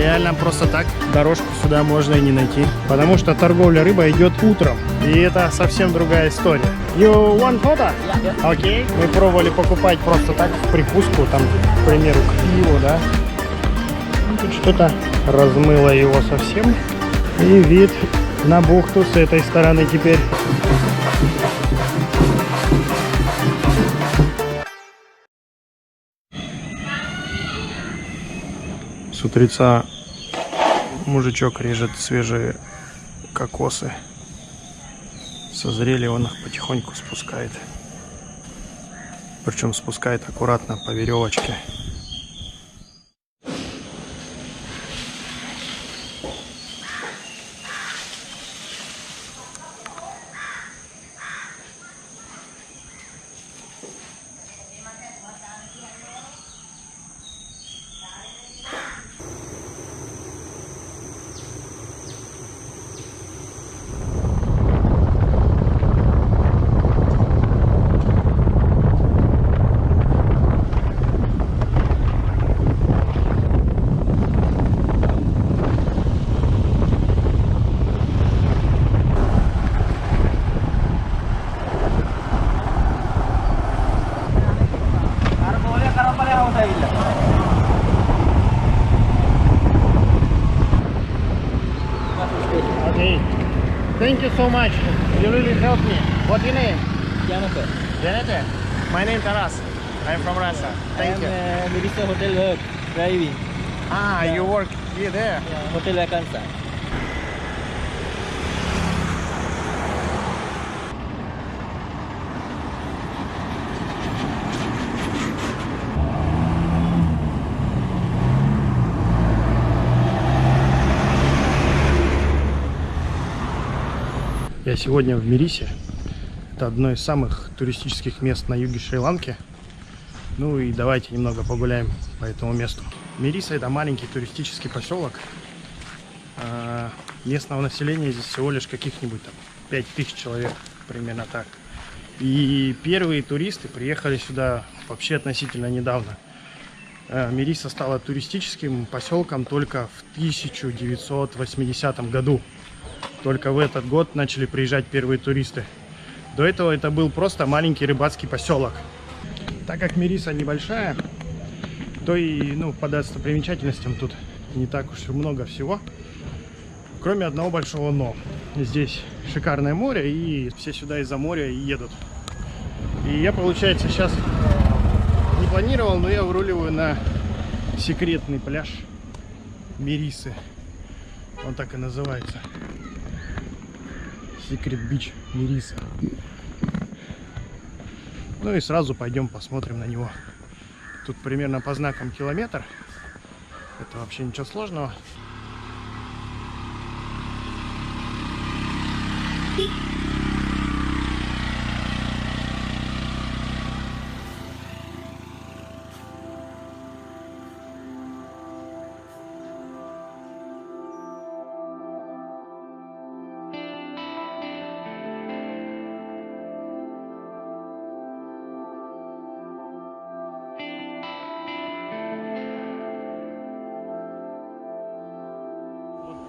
реально просто так дорожку сюда можно и не найти. Потому что торговля рыбой идет утром. И это совсем другая история. You want photo? Yeah. Окей. Мы пробовали покупать просто так в прикуску, там, к примеру, к пиву, да. Тут что-то размыло его совсем. И вид на бухту с этой стороны теперь. С утреца мужичок режет свежие кокосы. Созрели, он их потихоньку спускает. Причем спускает аккуратно по веревочке. Okay. Thank you so much. You really helped me. What's your name? Janata. Janata. My name is Taras. I'm from Russia. Thank you. Minister Hotel work, driving. Ah, you work here there? Yeah, Hotel Vacanza. Я сегодня в Мирисе. Это одно из самых туристических мест на юге Шри-Ланки. Ну и давайте немного погуляем по этому месту. Мириса — это маленький туристический поселок. Местного населения здесь всего лишь каких-нибудь там 5000 человек, примерно так. И первые туристы приехали сюда вообще относительно недавно. Мириса стала туристическим поселком только в 1980 году. Только в этот год начали приезжать первые туристы. До этого это был просто маленький рыбацкий поселок. Так как Мириса небольшая, то и по достопримечательностям тут не так уж и много всего. Кроме одного большого но. Здесь шикарное море, и все сюда из-за моря и едут. И я, получается, сейчас не планировал, но я выруливаю на секретный пляж Мирисы. Он так и называется. Secret Beach Мириса. Ну и сразу пойдем посмотрим на него. Тут примерно по знакам километр. Это вообще ничего сложного.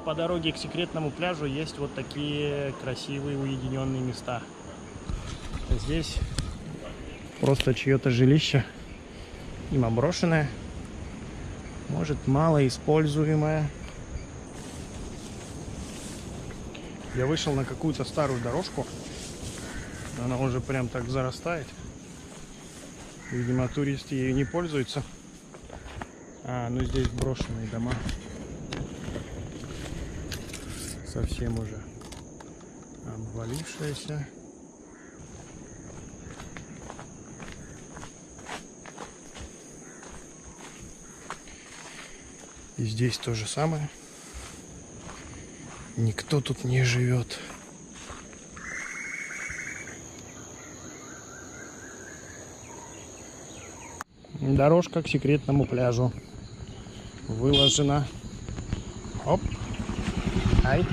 По дороге к секретному пляжу есть вот такие красивые уединенные места. Здесь просто чье-то жилище, им брошенное, может малоиспользуемое. Я вышел на какую-то старую дорожку, она уже прям так зарастает. Видимо, туристы ею не пользуются. Ну здесь брошенные дома. Совсем уже обвалившаяся. И здесь то же самое. Никто тут не живет. Дорожка к секретному пляжу выложена. Оп. Ай.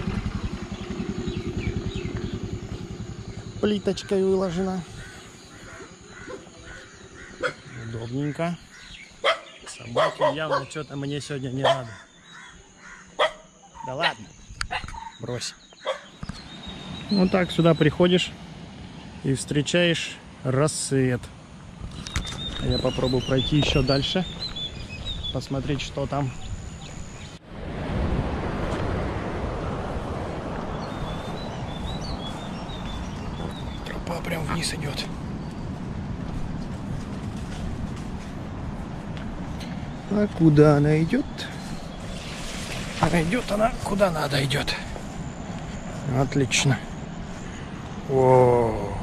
Плиточкой выложена. Удобненько. Собаки явно что-то мне сегодня не надо. Да ладно. Брось. Вот так сюда приходишь и встречаешь рассвет. Я попробую пройти еще дальше, посмотреть, что там. Тропа прям вниз идет. А куда она идет? А идет она куда надо идет. Отлично. О,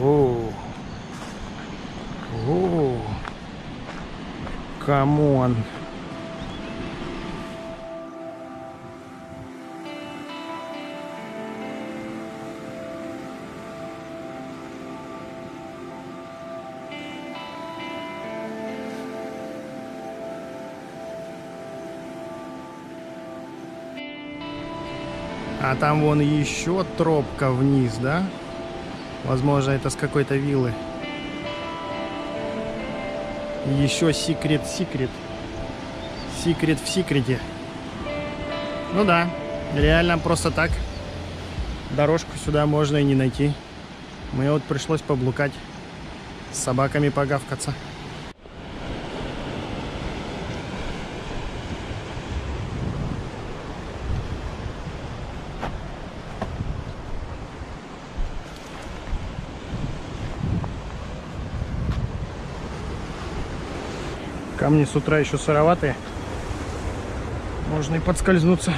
о, о, камон. А там вон еще тропка вниз, да? Возможно, это с какой-то виллы. Еще секрет. Секрет в секрете. Ну да, реально просто так. Дорожку сюда можно и не найти. Мне вот пришлось поблукать, с собаками погавкаться. Камни с утра еще сыроватые. Можно и подскользнуться.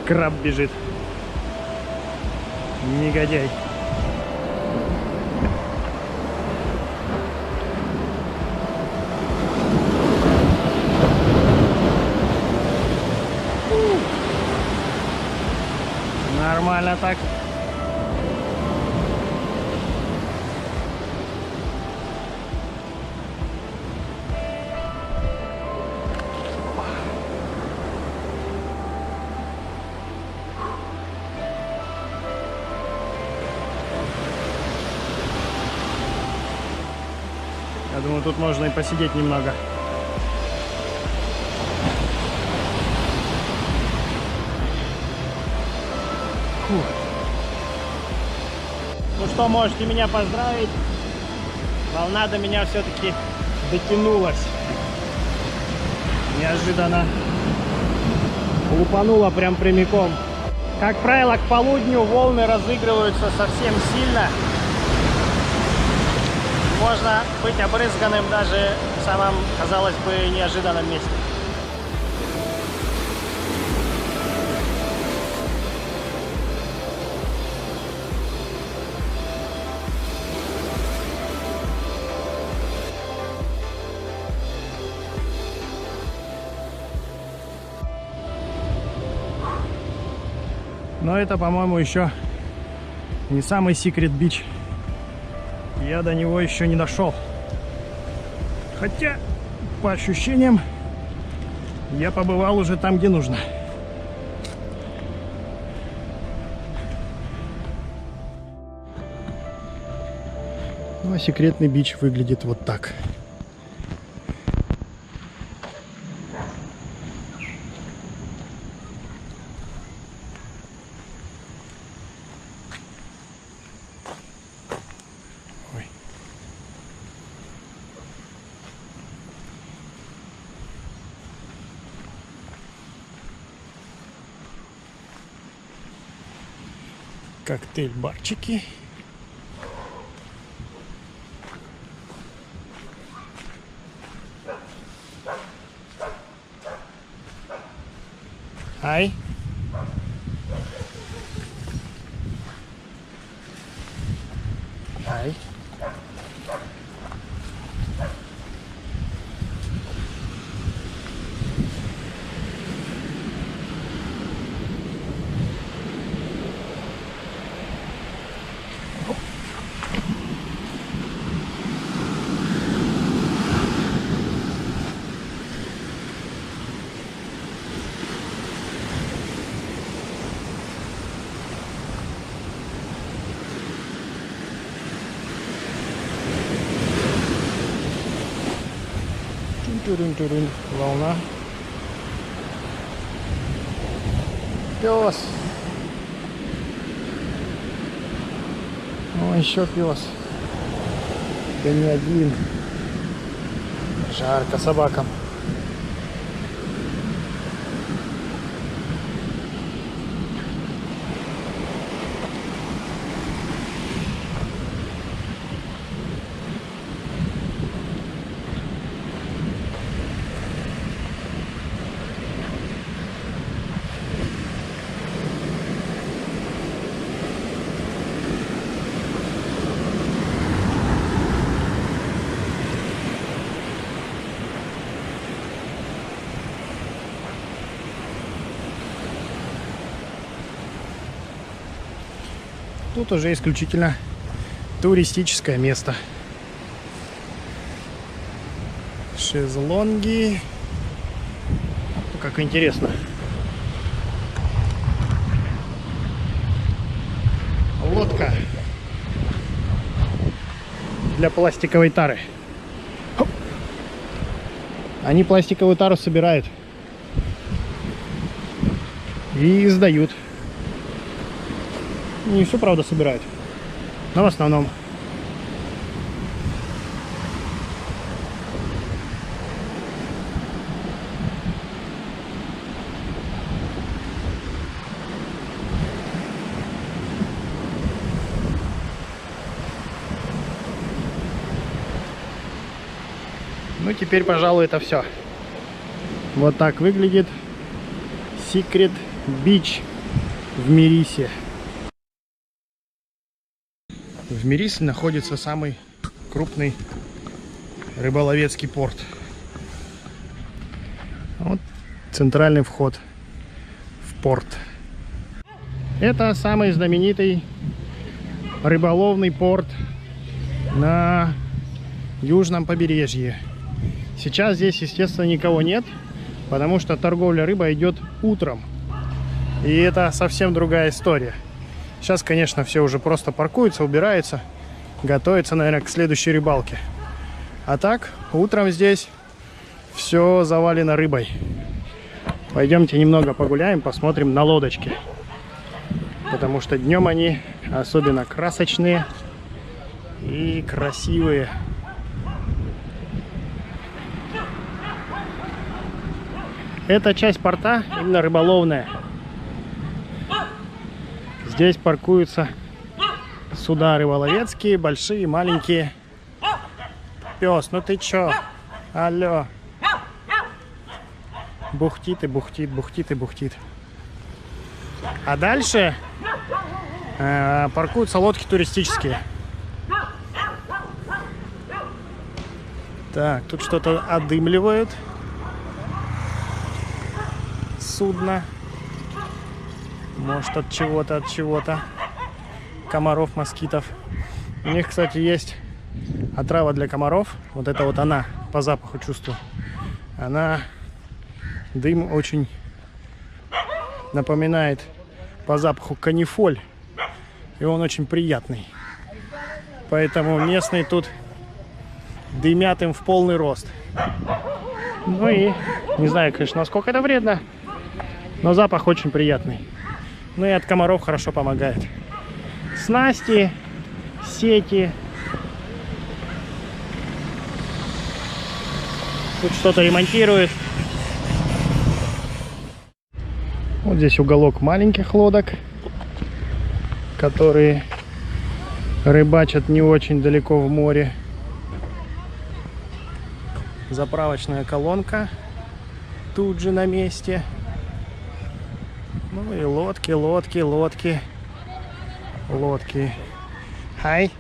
Краб бежит. Негодяй. Нормально так. Я думаю, тут можно и посидеть немного. Фух. Ну что, можете меня поздравить. Волна до меня все-таки дотянулась. Неожиданно лупанула прям прямиком. Как правило, к полудню волны разыгрываются совсем сильно. Можно быть обрызганным даже в самом, казалось бы, неожиданном месте. Но это, по-моему, еще не самый Secret Beach. Я до него еще не дошел. Хотя, по ощущениям, я побывал уже там, где нужно. Ну, а секретный бич выглядит вот так. Ой. Коктейль-барчики. Hi. Hi. Турин-турин, волна. Пес. О, еще пес. Да не один. Жарко собакам. Тут уже исключительно туристическое место. Шезлонги. Ну, как интересно. Лодка для пластиковой тары. Хоп. Они пластиковую тару собирают и сдают. Не все, правда, собирают, но в основном. Ну, теперь, пожалуй, это все. Вот так выглядит Secret Beach в Мерисе. В Мерисе находится самый крупный рыболовецкий порт. Вот центральный вход в порт. Это самый знаменитый рыболовный порт на южном побережье. Сейчас здесь, естественно, никого нет, потому что торговля рыбой идет утром. И это совсем другая история. Сейчас, конечно, все уже просто паркуются, убираются, готовятся, наверное, к следующей рыбалке. А так, утром здесь все завалено рыбой. Пойдемте немного погуляем, посмотрим на лодочки. Потому что днем они особенно красочные и красивые. Эта часть порта именно рыболовная. Здесь паркуются суда рыболовецкие, большие, маленькие. Пес, ну ты чё? Алло. Бухтит и бухтит, бухтит и бухтит. А дальше паркуются лодки туристические. Так, тут что-то одымливают. Судно. Может, от чего-то. Комаров, москитов. У них, кстати, есть отрава для комаров. Вот это вот она, по запаху чувствую. Она, дым очень напоминает по запаху канифоль. И он очень приятный. Поэтому местные тут дымят им в полный рост. Ну и не знаю, конечно, насколько это вредно, но запах очень приятный. Ну и от комаров хорошо помогает. Снасти, сети. Тут что-то ремонтируют. Вот здесь уголок маленьких лодок, которые рыбачат не очень далеко в море. Заправочная колонка тут же на месте. Ну и лодки. Хай.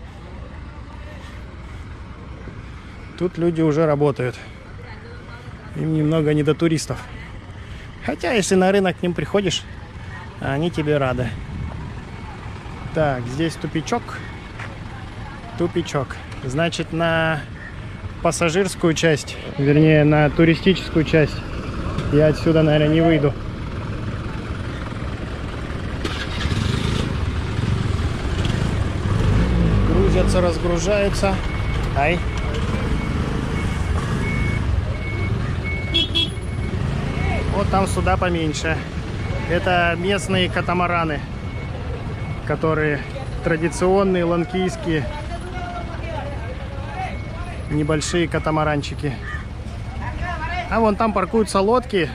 Тут люди уже работают. Им немного не до туристов. Хотя, если на рынок к ним приходишь, они тебе рады. Так, здесь тупичок. Значит, на пассажирскую часть, вернее, на туристическую часть я отсюда, наверное, не выйду. Грузятся, разгружаются. Ай. Вот там суда поменьше. Это местные катамараны, которые традиционные ланкийские небольшие катамаранчики. А вон там паркуются лодки,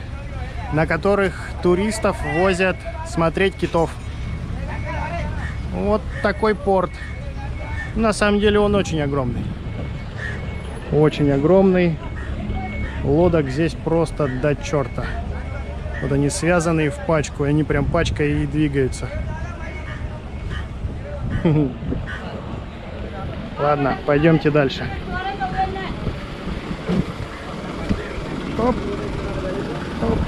на которых туристов возят смотреть китов. Вот такой порт. На самом деле он очень огромный. Очень огромный. Лодок здесь просто до черта. Вот они связаны в пачку, и они прям пачкой и двигаются. Ладно, пойдемте дальше. Оп. Оп.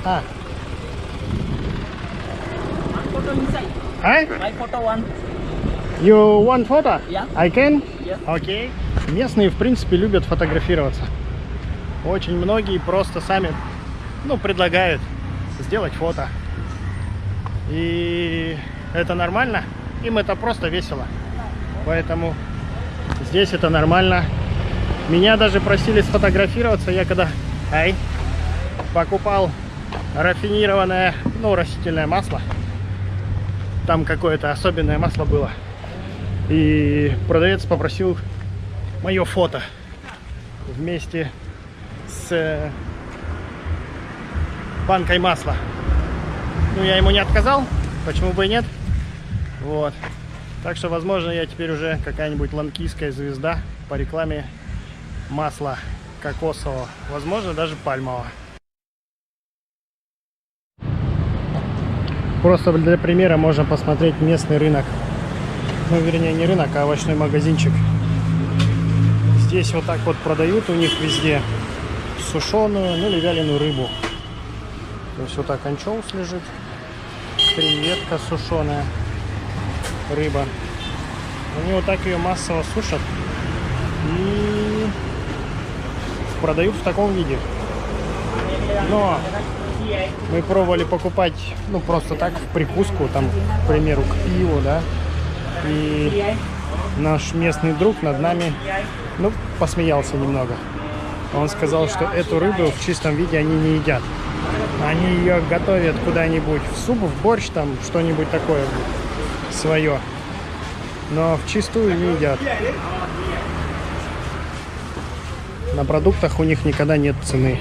Ah. Photo inside. Hi? My photo one. You want photo? Yeah. I can? Yeah. Okay. Местные, в принципе, любят фотографироваться. Очень многие просто сами, предлагают сделать фото. И это нормально. Им это просто весело. Поэтому здесь это нормально. Меня даже просили сфотографироваться. Я когда покупал рафинированное, растительное масло. Там какое-то особенное масло было. И продавец попросил мое фото вместе с банкой масла. Я ему не отказал, почему бы и нет. Вот. Так что, возможно, я теперь уже какая-нибудь ланкийская звезда по рекламе масла кокосового, возможно, даже пальмового. Просто для примера можно посмотреть местный рынок. Вернее, не рынок, а овощной магазинчик. Здесь вот так вот продают у них везде сушеную, или вяленую рыбу. То есть вот так анчоус лежит, креветка сушеная, рыба. Они вот так ее массово сушат и продают в таком виде. Но мы пробовали покупать, просто так, в прикуску, там, к примеру, к пиву, да. И наш местный друг над нами, посмеялся немного. Он сказал, что эту рыбу в чистом виде они не едят. Они ее готовят куда-нибудь в суп, в борщ, там, что-нибудь такое свое. Но в чистую не едят. На продуктах у них никогда нет цены.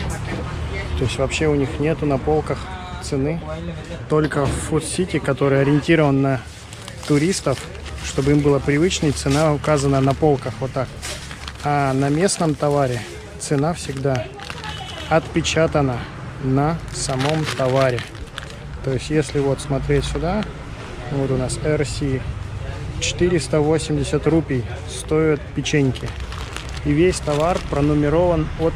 То есть вообще у них нету на полках цены. Только в Food City, который ориентирован на туристов, чтобы им было привычней, цена указана на полках вот так. А на местном товаре цена всегда отпечатана на самом товаре. То есть если вот смотреть сюда, вот у нас RC 480 рупий стоят печеньки. И весь товар пронумерован от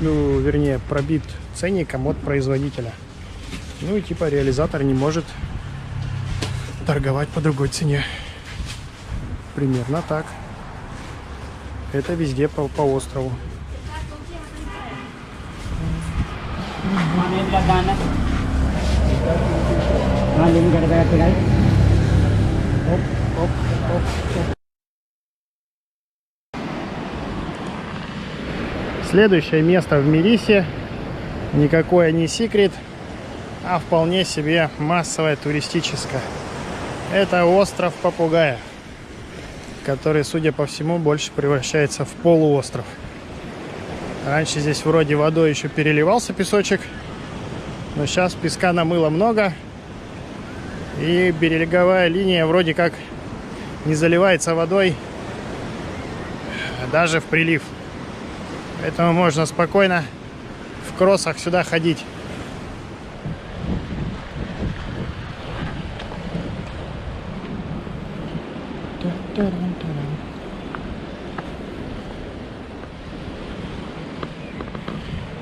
ну, вернее, пробит ценником от производителя. Ну и типа реализатор не может торговать по другой цене. Примерно так. Это везде по острову. Оп, оп, оп, оп. Следующее место в Мерисе никакое не секрет, а вполне себе массовое туристическое. Это остров Папугая, который, судя по всему, больше превращается в полуостров. Раньше здесь вроде водой еще переливался песочек, но сейчас песка намыло много, и береговая линия вроде как не заливается водой даже в прилив. Поэтому можно спокойно в кроссах сюда ходить.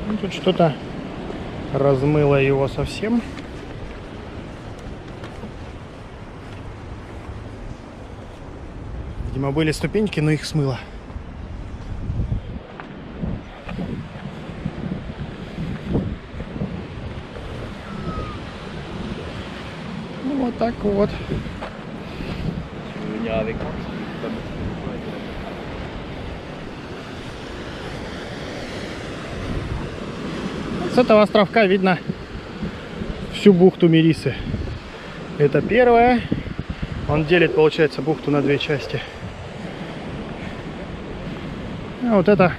Ну, тут что-то размыло его совсем. Видимо, были ступеньки, но их смыло. Ну, вот так вот. С этого островка видно всю бухту Мерисы. Это первая. Он делит, получается, бухту на две части. А вот это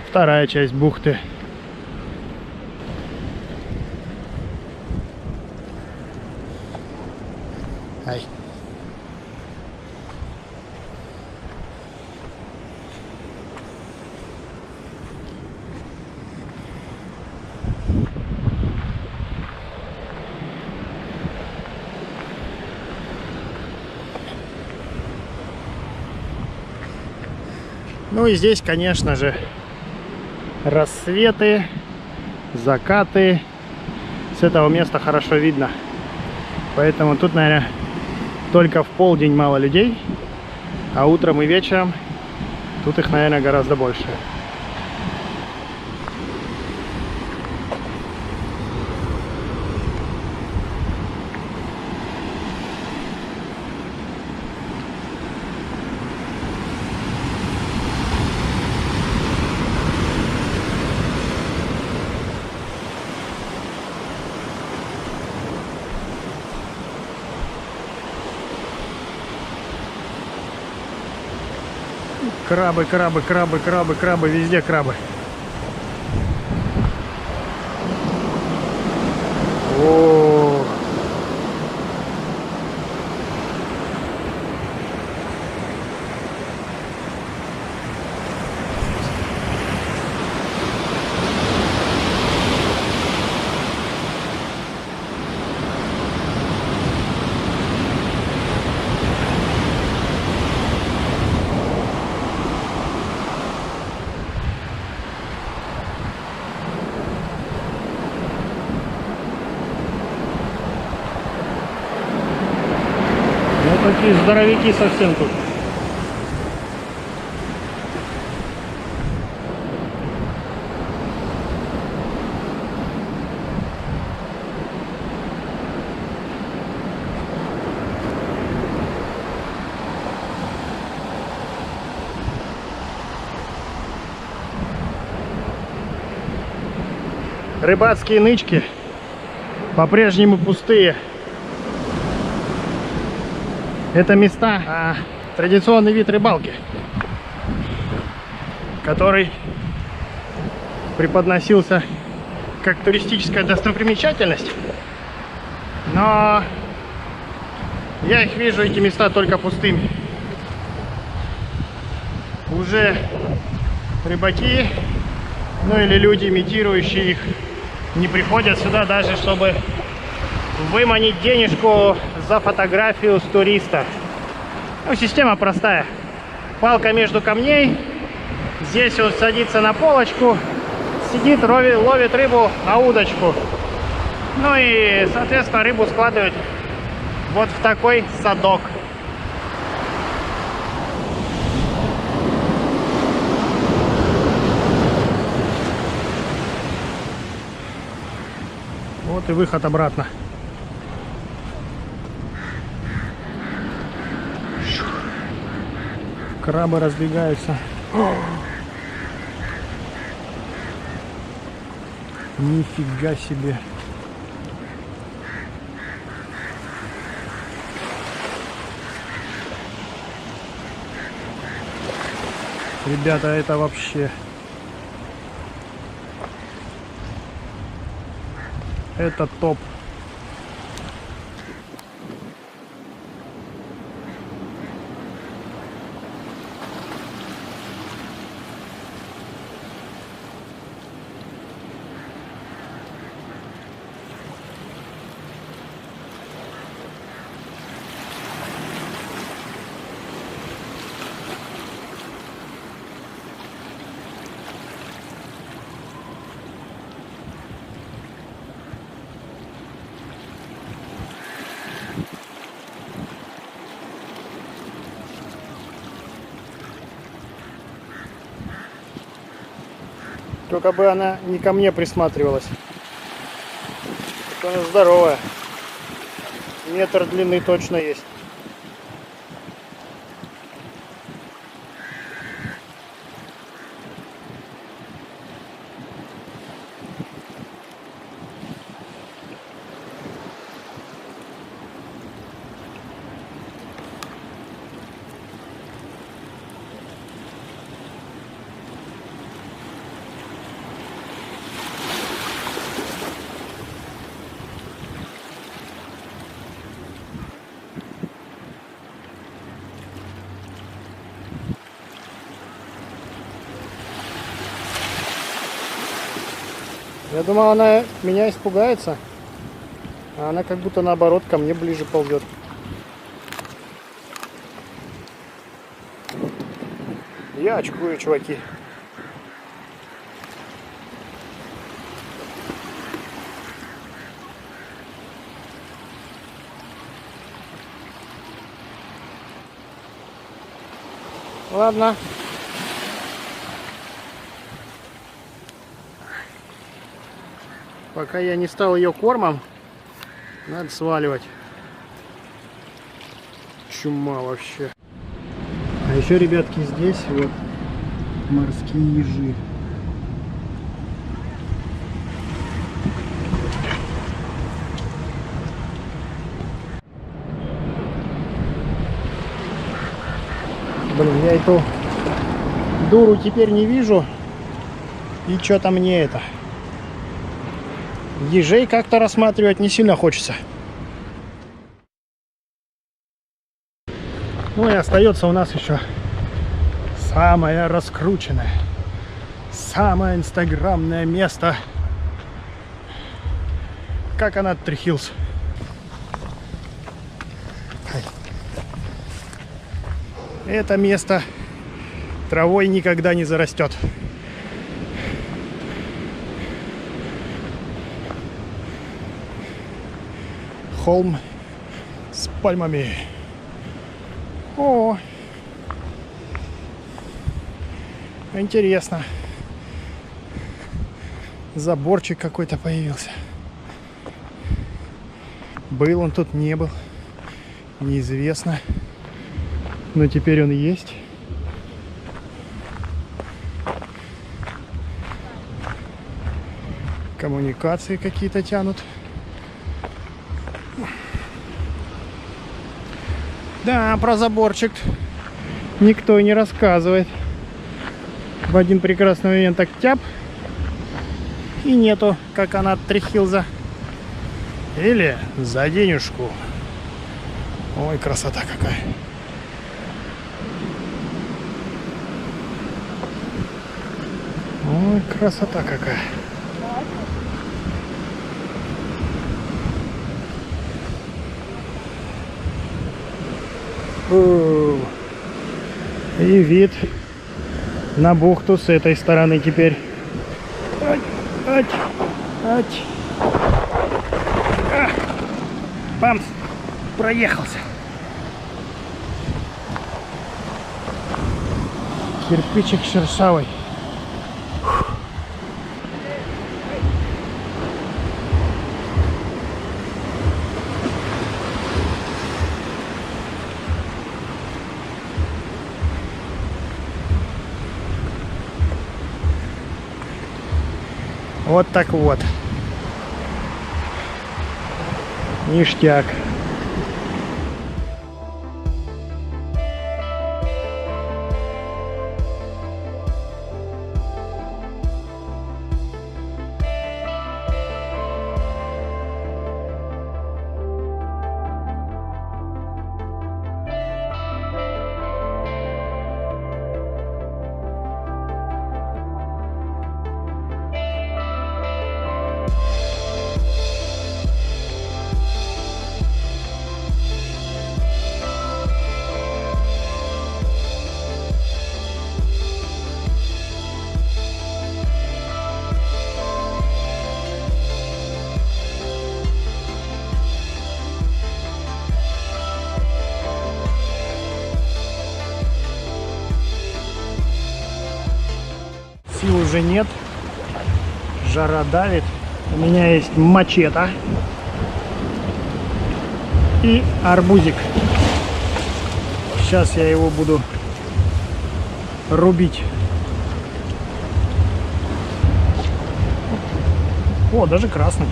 вторая часть бухты. Ай. Ну и здесь, конечно же, рассветы, закаты. С этого места хорошо видно. Поэтому тут, наверное, только в полдень мало людей, а утром и вечером тут их, наверное, гораздо больше. Крабы, крабы, крабы, крабы, крабы, везде крабы. О. Ну, такие здоровяки совсем тут. Рыбацкие нычки по-прежнему пустые. Это места, традиционный вид рыбалки, который преподносился как туристическая достопримечательность. Но я их вижу, эти места, только пустыми. Уже рыбаки, ну или люди, имитирующие их, не приходят сюда даже, чтобы выманить денежку за фотографию с туриста. Ну, система простая. Палка между камней. Здесь он садится на полочку, сидит, ловит рыбу на удочку. Ну и, соответственно, рыбу складывает вот в такой садок. Вот и выход обратно. Крабы разбегаются. Нифига себе. Ребята, это вообще... Это топ. Только бы она не ко мне присматривалась. Она здоровая. Метр длины точно есть. Я думал, она меня испугается, а она как будто наоборот ко мне ближе ползет. Я очкую, чуваки. Ладно. Пока я не стал ее кормом, надо сваливать. Чума вообще. А еще, ребятки, здесь вот морские ежи. Блин, я эту дуру теперь не вижу. И что-то мне это... Ежей как-то рассматривать не сильно хочется. Ну и остается у нас еще самое раскрученное, самое инстаграмное место. Coconut Tree Hills. Это место травой никогда не зарастет. Холм с пальмами. О, интересно. Заборчик какой-то появился. Был он тут, не был, неизвестно. Но теперь он есть. Коммуникации какие-то тянут. Да, про заборчик никто и не рассказывает. В один прекрасный момент так тяп, и нету Coconut Tree Hills. Или за денежку. Ой, красота какая. Ой, красота какая. И вид на бухту с этой стороны теперь. Ать, ать, ать. Пам, проехался. Кирпичик шершавый. Вот так вот. Ништяк. Сил уже нет, жара давит. У меня есть мачете и арбузик. Сейчас я его буду рубить. О, даже красный.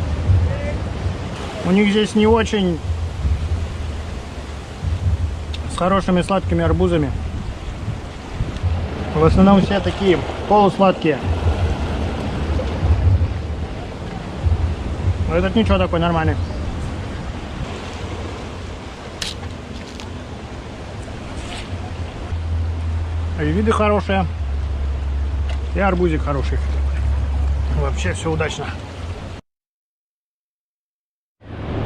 У них здесь не очень с хорошими сладкими арбузами. В основном все такие полусладкие. Но этот ничего, такой нормальный. И виды хорошие. И арбузик хороший. Вообще все удачно.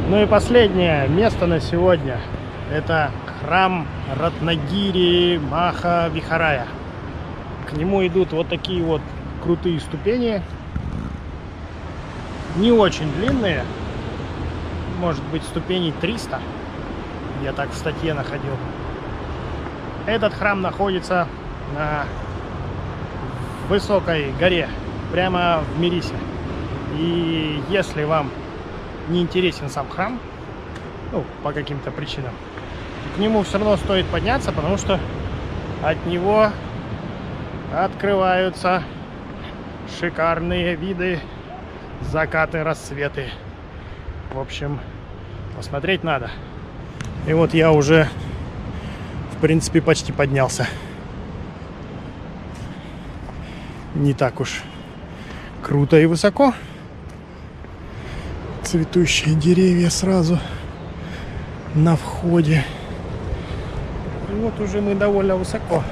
Ну и последнее место на сегодня. Это храм Ратнагири Маха Вихарая. К нему идут вот такие вот крутые ступени. Не очень длинные. Может быть, ступеней 300. Я так в статье находил. Этот храм находится на высокой горе, прямо в Мирисе. И если вам не интересен сам храм, ну, по каким-то причинам, к нему все равно стоит подняться, потому что от него открываются шикарные виды, закаты, рассветы. В общем, посмотреть надо. И вот я уже, в принципе, почти поднялся. Не так уж круто и высоко. Цветущие деревья сразу на входе. И вот уже мы довольно высоко.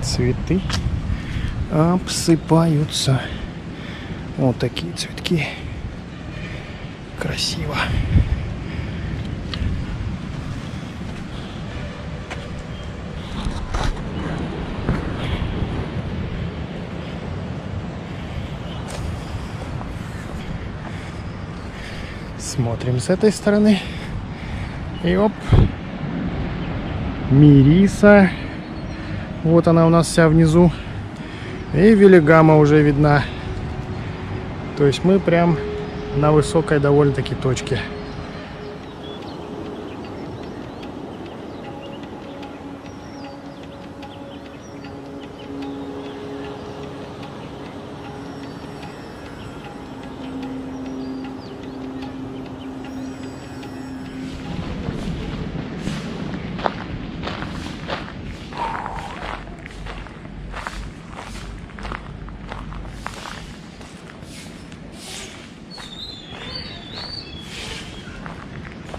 Цветы обсыпаются. Вот такие цветки. Красиво. Смотрим с этой стороны. И оп. Мириса. Вот она у нас вся внизу. И Велигама уже видна. То есть мы прям на высокой довольно-таки точке.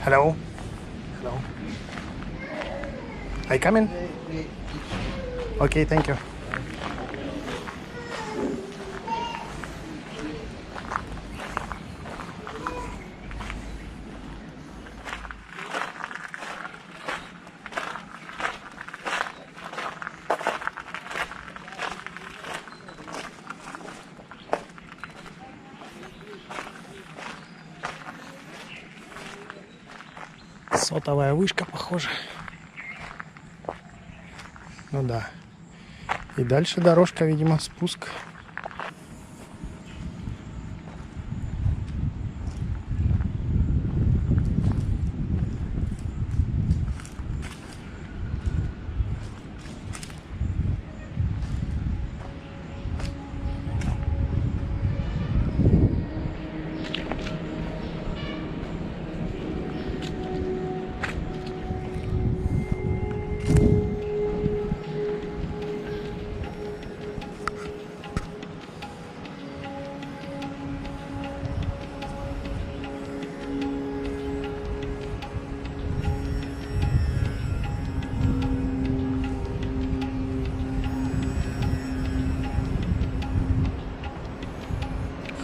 Hello. Hello. I come in? Okay, thank you. Сотовая вышка, похоже. Ну да. И дальше дорожка, видимо, спуск.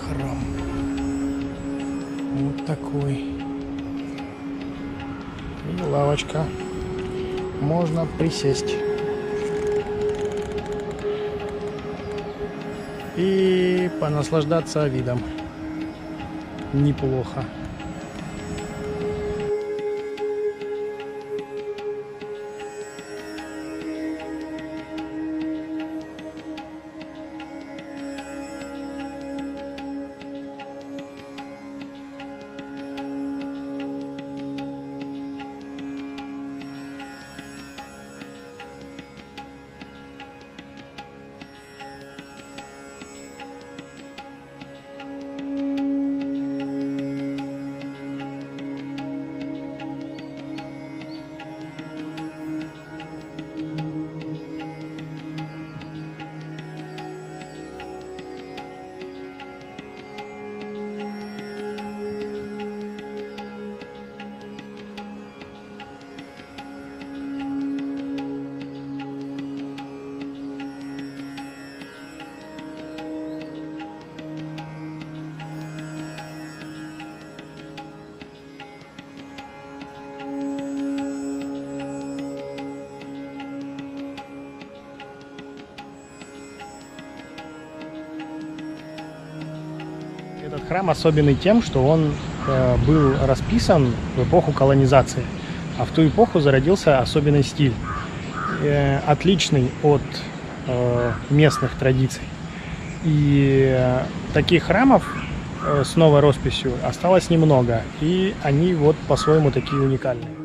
Храм. Вот такой. И лавочка. Можно присесть. И понаслаждаться видом. Неплохо. Этот храм особенный тем, что он был расписан в эпоху колонизации, а в ту эпоху зародился особенный стиль, отличный от местных традиций. И таких храмов с новой росписью осталось немного, и они вот по-своему такие уникальные.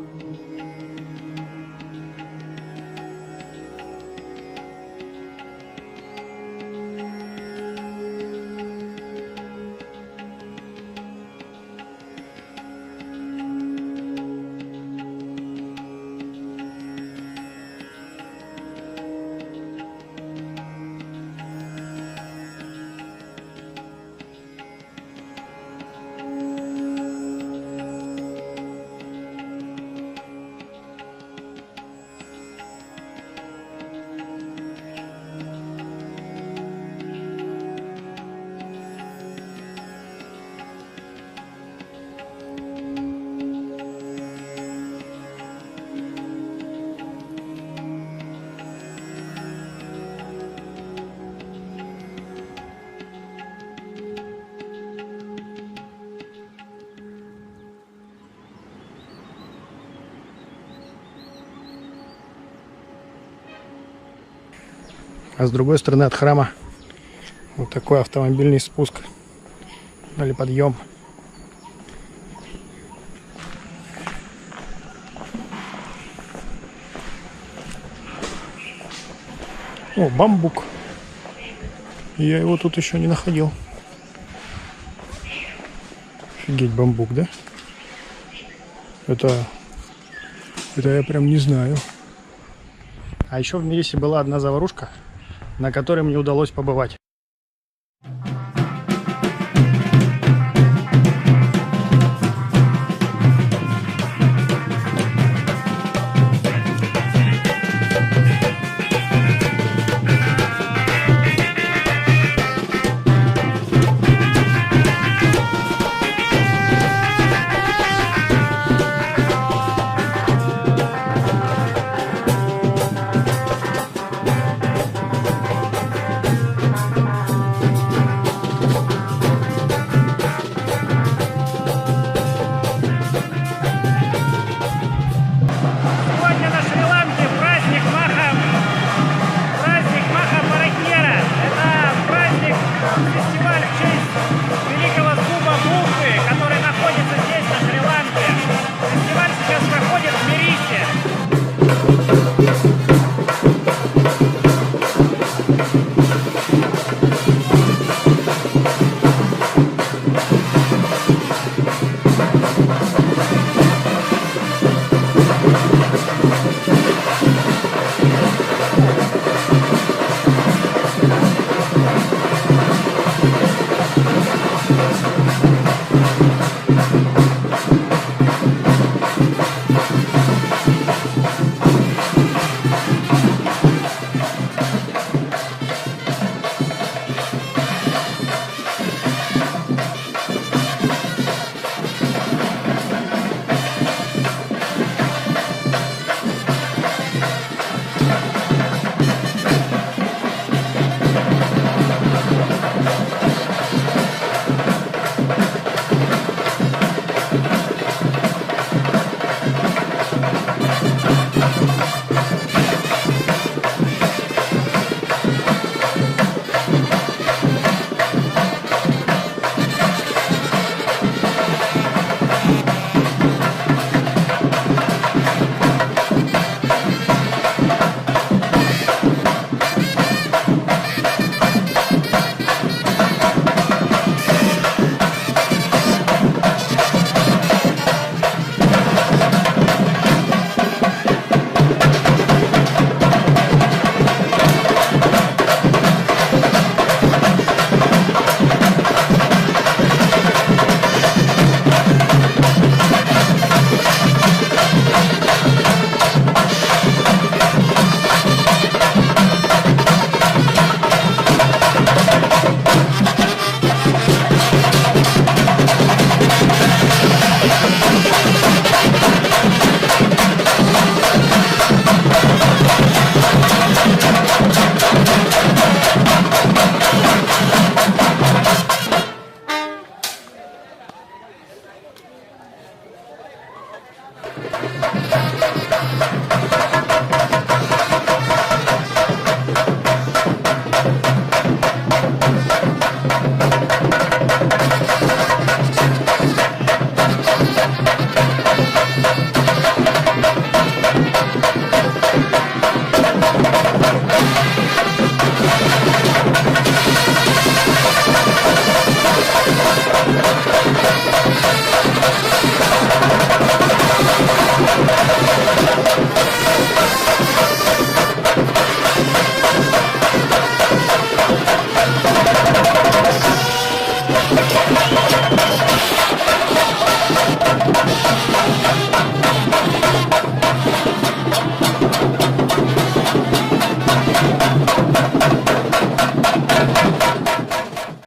А с другой стороны от храма вот такой автомобильный спуск или подъем. О, бамбук. Я его тут еще не находил. Офигеть, бамбук, да? Это я прям не знаю. А еще в Мирисе была одна заварушка, на которой мне удалось побывать. Thank